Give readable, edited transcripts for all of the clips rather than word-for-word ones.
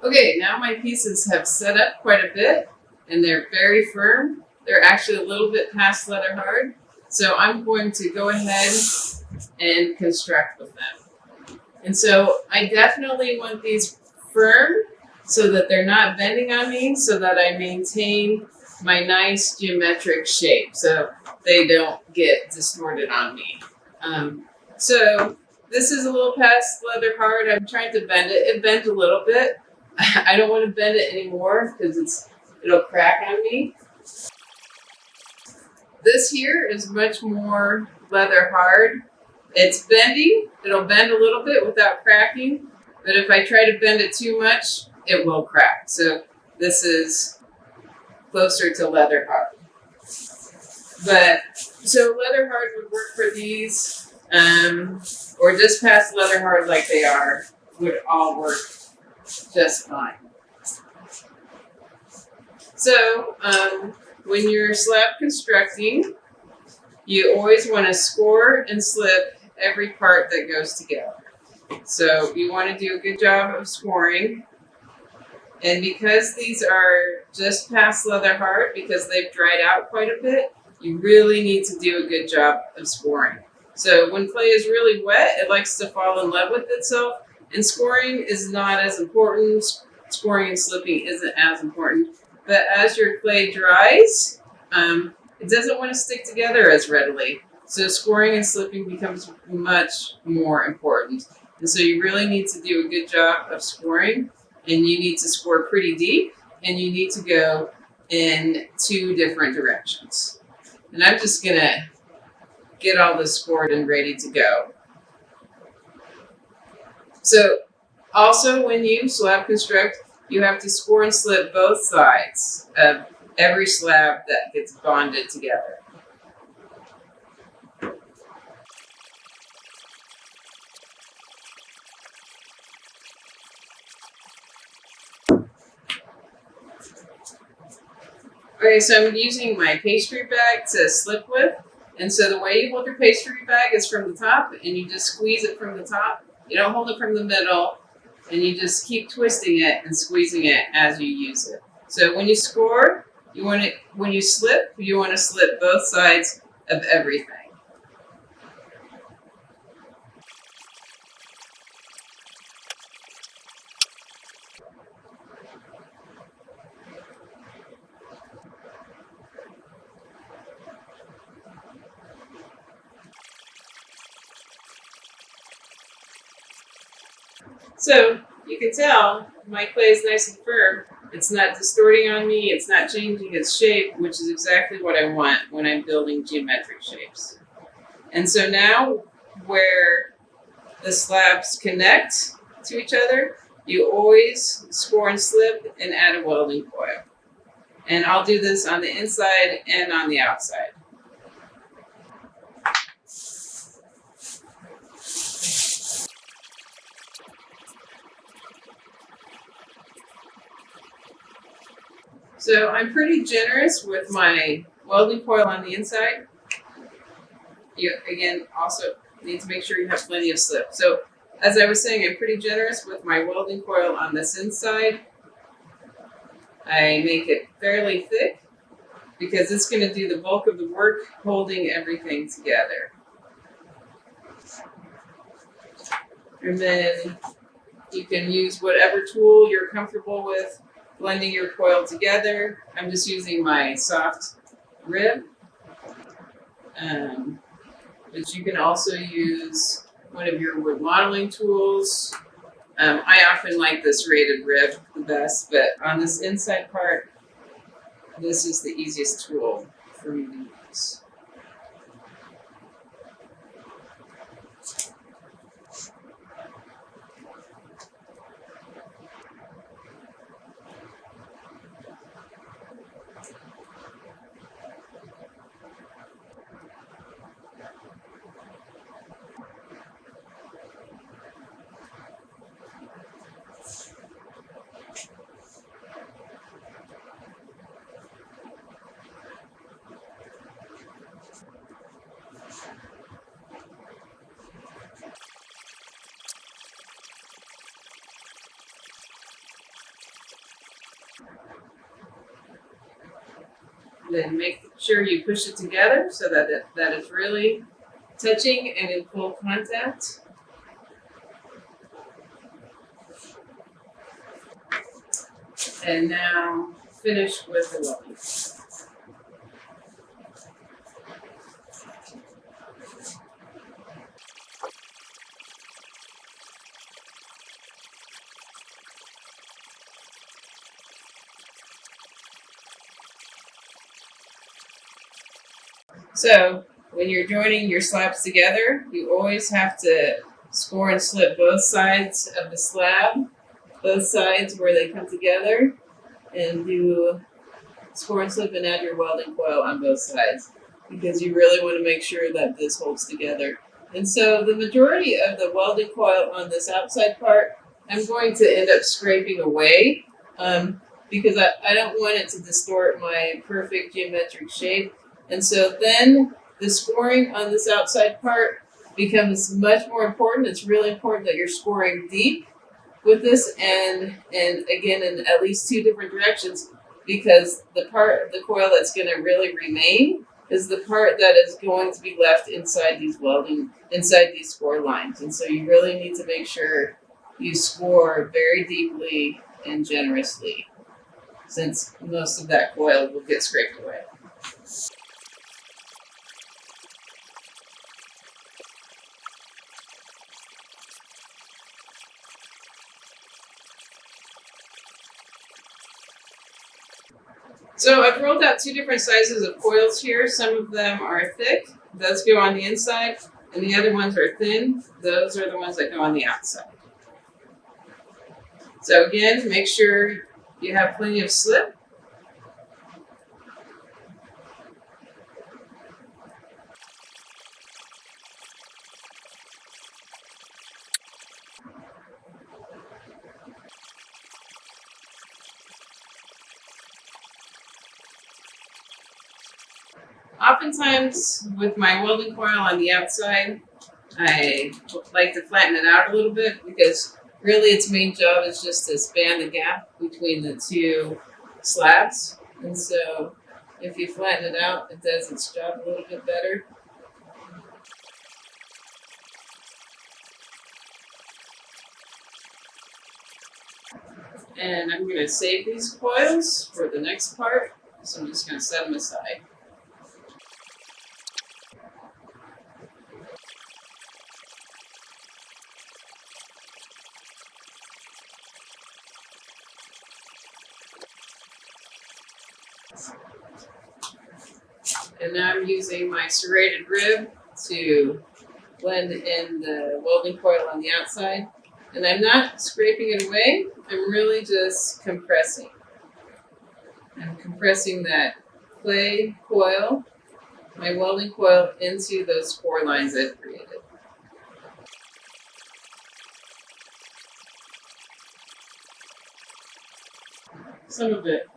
Okay, now my pieces have set up quite a bit and they're very firm. They're actually a little bit past leather hard. So I'm going to go ahead and construct with them. And so I definitely want these firm so that they're not bending on me, so that I maintain my nice geometric shape so they don't get distorted on me. So this is a little past leather hard. I'm trying to bend it. It bent a little bit. I don't want to bend it anymore because it'll crack on me. This here is much more leather hard. It's bendy. It'll bend a little bit without cracking, but if I try to bend it too much, it will crack. So this is closer to leather hard. But so leather hard would work for these, or just past leather hard like they are would all work just fine. So when you're slab constructing, you always want to score and slip every part that goes together. So you want to do a good job of scoring. And because these are just past leather hard, because they've dried out quite a bit, you really need to do a good job of scoring. So when clay is really wet, it likes to fall in love with itself, and scoring is not as important. Scoring and slipping isn't as important. But as your clay dries, it doesn't want to stick together as readily. So scoring and slipping becomes much more important. And so you really need to do a good job of scoring, and you need to score pretty deep, and you need to go in 2 different directions. And I'm just gonna get all this scored and ready to go. So also when you slab construct, you have to score and slip both sides of every slab that gets bonded together. Okay, so I'm using my pastry bag to slip with. And so the way you hold your pastry bag is from the top, and you just squeeze it from the top. You don't hold it from the middle, and you just keep twisting it and squeezing it as you use it. So when you score, when you slip, you want to slip both sides of everything. So you can tell my clay is nice and firm. It's not distorting on me. It's not changing its shape, which is exactly what I want when I'm building geometric shapes. And so now where the slabs connect to each other, you always score and slip and add a welding coil. And I'll do this on the inside and on the outside. So I'm pretty generous with my welding coil on the inside. You, again, also need to make sure you have plenty of slip. So as I was saying, I'm pretty generous with my welding coil on this inside. I make it fairly thick because it's going to do the bulk of the work holding everything together. And then you can use whatever tool you're comfortable with blending your coil together. I'm just using my soft rib, but you can also use one of your wood modeling tools. I often like this rated rib the best, but on this inside part, this is the easiest tool for me to use. Then make sure you push it together so that it's really touching and in full contact. And now finish with the welding. So when you're joining your slabs together, you always have to score and slip both sides of the slab, both sides where they come together, and do score and slip and add your welding coil on both sides, because you really want to make sure that this holds together. And so the majority of the welding coil on this outside part, I'm going to end up scraping away because I don't want it to distort my perfect geometric shape. And so then the scoring on this outside part becomes much more important. It's really important that you're scoring deep with this and again in at least two different directions, because the part of the coil that's going to really remain is the part that is going to be left inside these score lines. And so you really need to make sure you score very deeply and generously, since most of that coil will get scraped away. So I've rolled out two different sizes of coils here. Some of them are thick, those go on the inside, and the other ones are thin, those are the ones that go on the outside. So again, make sure you have plenty of slip. Oftentimes, with my welding coil on the outside, I like to flatten it out a little bit, because really its main job is just to span the gap between the two slabs. And so if you flatten it out, it does its job a little bit better. And I'm going to save these coils for the next part, so I'm just going to set them aside. And now I'm using my serrated rib to blend in the welding coil on the outside. And I'm not scraping it away, I'm really just compressing. I'm compressing that clay coil, my welding coil, into those core lines I've created. Some of it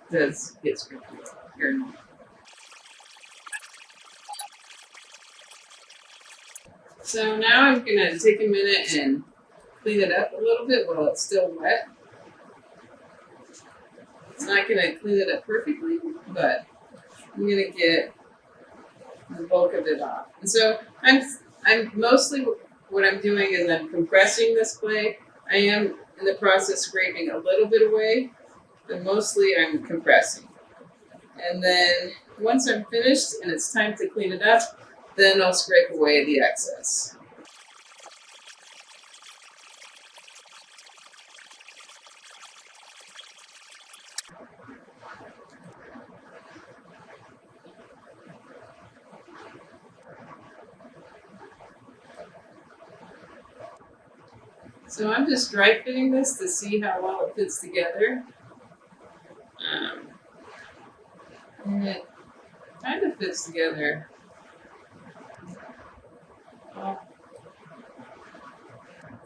does get scraped away here and there. So now I'm going to take a minute and clean it up a little bit while it's still wet. It's not going to clean it up perfectly, but I'm going to get the bulk of it off. And so I'm mostly, what I'm doing is I'm compressing this clay. I am in the process scraping a little bit away, but mostly I'm compressing. And then once I'm finished and it's time to clean it up, then I'll scrape away the excess. So I'm just dry fitting this to see how well it fits together. And it kind of fits together. Well,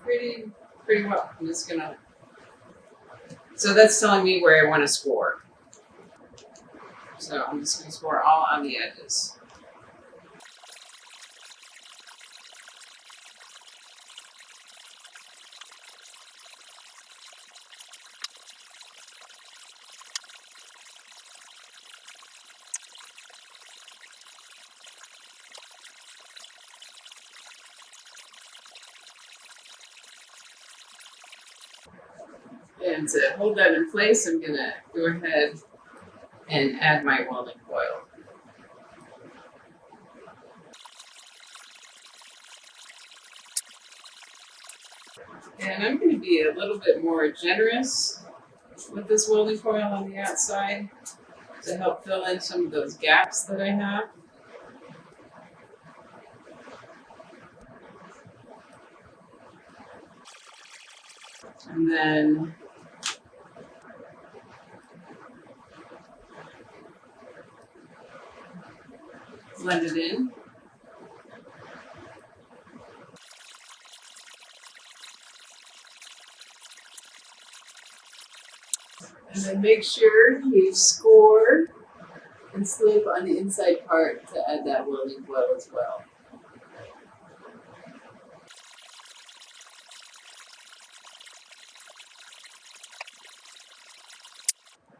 pretty well. I'm just gonna. So that's telling me where I want to score. So I'm just gonna score all on the edges. And to hold that in place, I'm gonna go ahead and add my welding coil. And I'm going to be a little bit more generous with this welding coil on the outside to help fill in some of those gaps that I have. And then blend it in. And then make sure you score and slip on the inside part to add that welding coil as well.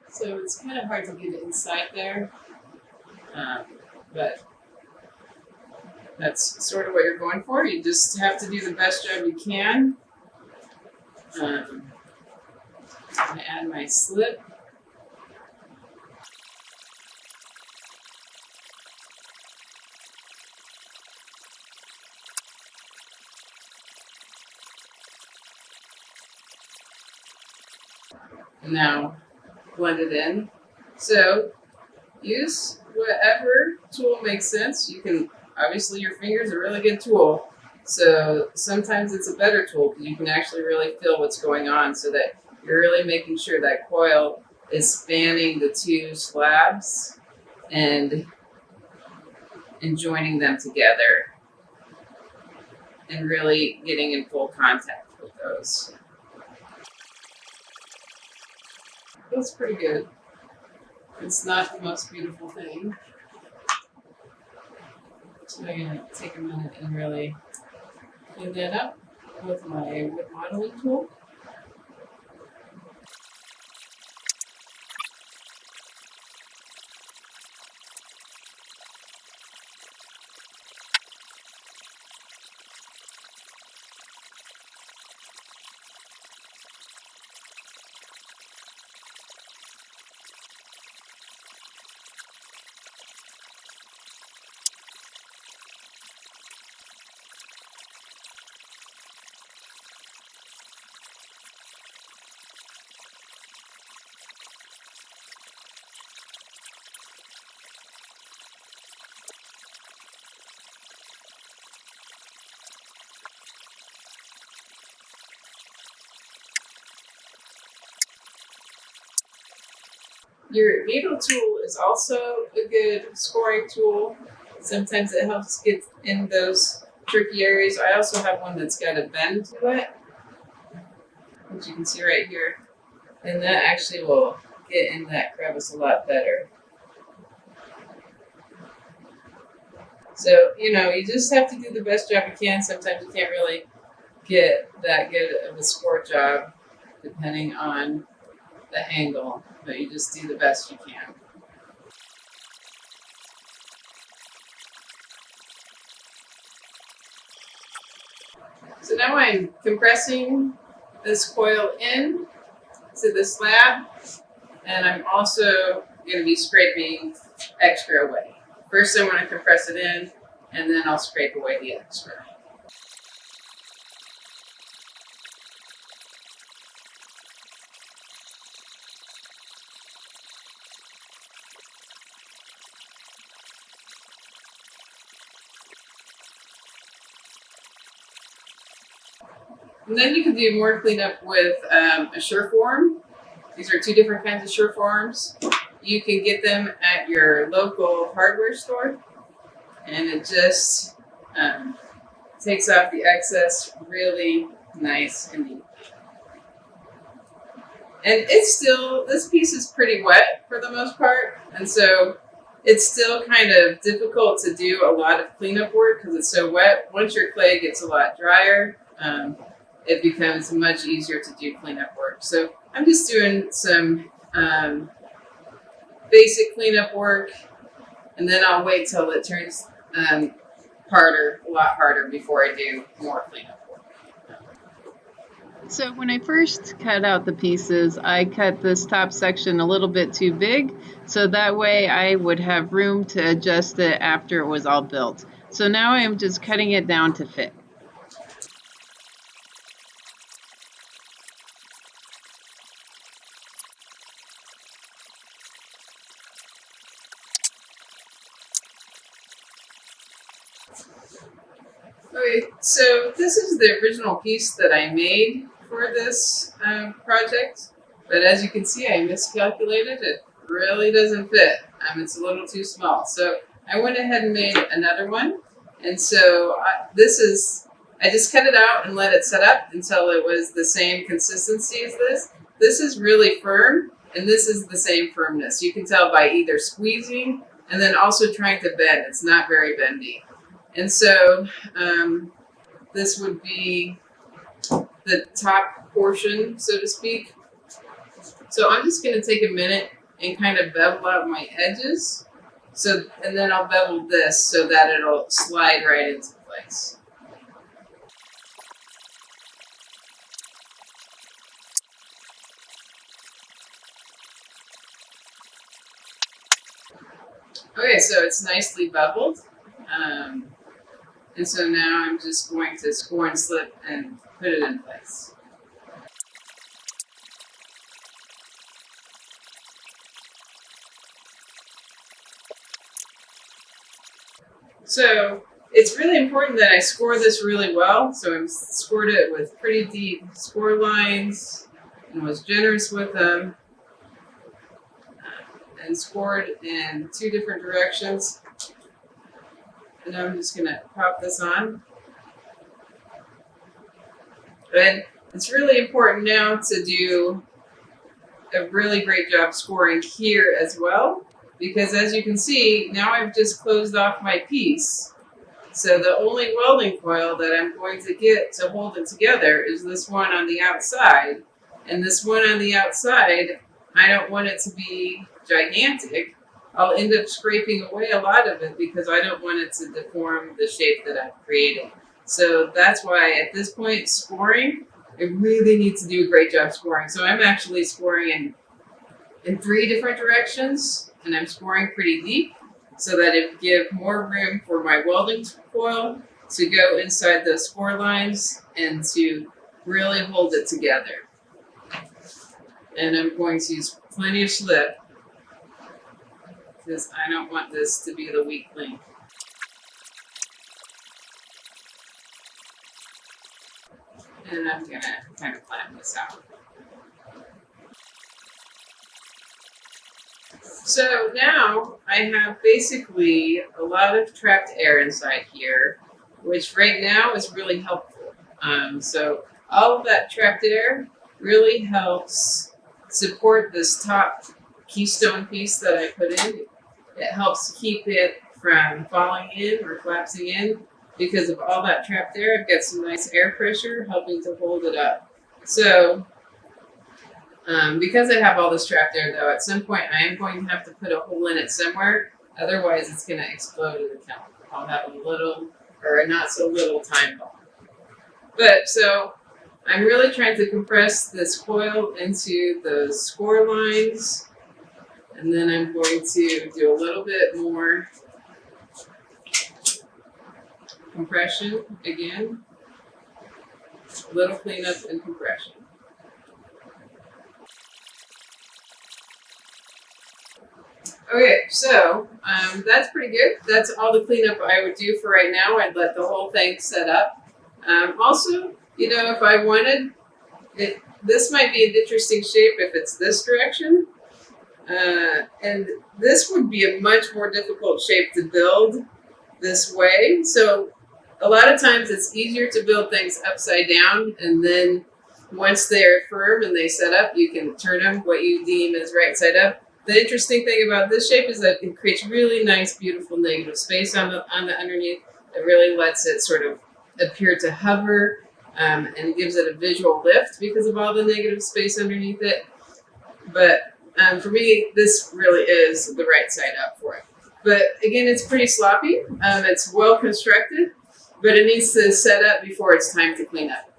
So it's kind of hard to get it inside there, but that's sort of what you're going for. You just have to do the best job you can. I'm going to add my slip. Now blend it in. So use whatever tool makes sense. You can, obviously your finger's a really good tool. So sometimes it's a better tool because you can actually really feel what's going on so that you're really making sure that coil is spanning the two slabs and joining them together and really getting in full contact with those. That's pretty good. It's not the most beautiful thing. So I'm going to take a minute and really clean that up with my wood modeling tool. Your needle tool is also a good scoring tool. Sometimes it helps get in those tricky areas. I also have one that's got a bend to it, which you can see right here. And that actually will get in that crevice a lot better. So, you just have to do the best job you can. Sometimes you can't really get that good of a score job depending on the angle, but you just do the best you can. So now I'm compressing this coil in to the slab, and I'm also going to be scraping extra away. First I want to compress it in, and then I'll scrape away the extra. And then you can do more cleanup with a surform. These are two different kinds of surforms. You can get them at your local hardware store, and it just takes off the excess really nice and neat. And this piece is pretty wet for the most part, and so it's still kind of difficult to do a lot of cleanup work because it's so wet. Once your clay gets a lot drier, it becomes much easier to do cleanup work. So I'm just doing some basic cleanup work, and then I'll wait till it turns a lot harder before I do more cleanup work. So when I first cut out the pieces, I cut this top section a little bit too big, so that way I would have room to adjust it after it was all built. So now I am just cutting it down to fit. Okay, so this is the original piece that I made for this project, but as you can see, I miscalculated. It really doesn't fit. It's a little too small. So I went ahead and made another one, and so I just cut it out and let it set up until it was the same consistency as this. This is really firm, and this is the same firmness. You can tell by either squeezing and then also trying to bend. It's not very bendy. And so this would be the top portion, so to speak. So I'm just going to take a minute and kind of bevel out my edges. And then I'll bevel this so that it'll slide right into place. Okay, so it's nicely beveled. And so now I'm just going to score and slip and put it in place. So it's really important that I score this really well. So I scored it with pretty deep score lines and was generous with them and scored in 2 different directions. And I'm just going to pop this on. And it's really important now to do a really great job scoring here as well, because as you can see, now I've just closed off my piece. So the only welding coil that I'm going to get to hold it together is this one on the outside. And this one on the outside, I don't want it to be gigantic. I'll end up scraping away a lot of it because I don't want it to deform the shape that I'm creating. So that's why at this point, scoring, I really need to do a great job scoring. So I'm actually scoring in 3 different directions, and I'm scoring pretty deep so that it gives more room for my welding coil to go inside those score lines and to really hold it together. And I'm going to use plenty of slip because I don't want this to be the weak link. And I'm going to kind of plan this out. So now I have basically a lot of trapped air inside here, which right now is really helpful. So all of that trapped air really helps support this top keystone piece that I put in. It helps keep it from falling in or collapsing in. Because of all that trapped air, I've got some nice air pressure helping to hold it up. So because I have all this trapped air, though, at some point I am going to have to put a hole in it somewhere. Otherwise, it's going to explode in the kiln. I'll have a little or a not so little time bomb. But so I'm really trying to compress this coil into those score lines. And then I'm going to do a little bit more compression again. A little cleanup and compression. Okay, so that's pretty good. That's all the cleanup I would do for right now. I'd let the whole thing set up. Also, you know, if I wanted, this might be an interesting shape if it's this direction. And this would be a much more difficult shape to build this way. So a lot of times it's easier to build things upside down, and then once they're firm and they set up, you can turn them what you deem as right side up. The interesting thing about this shape is that it creates really nice, beautiful negative space on the underneath. It really lets it sort of appear to hover and gives it a visual lift because of all the negative space underneath it. But for me, this really is the right side up for it. But again, it's pretty sloppy. It's well constructed, but it needs to set up before it's time to clean up.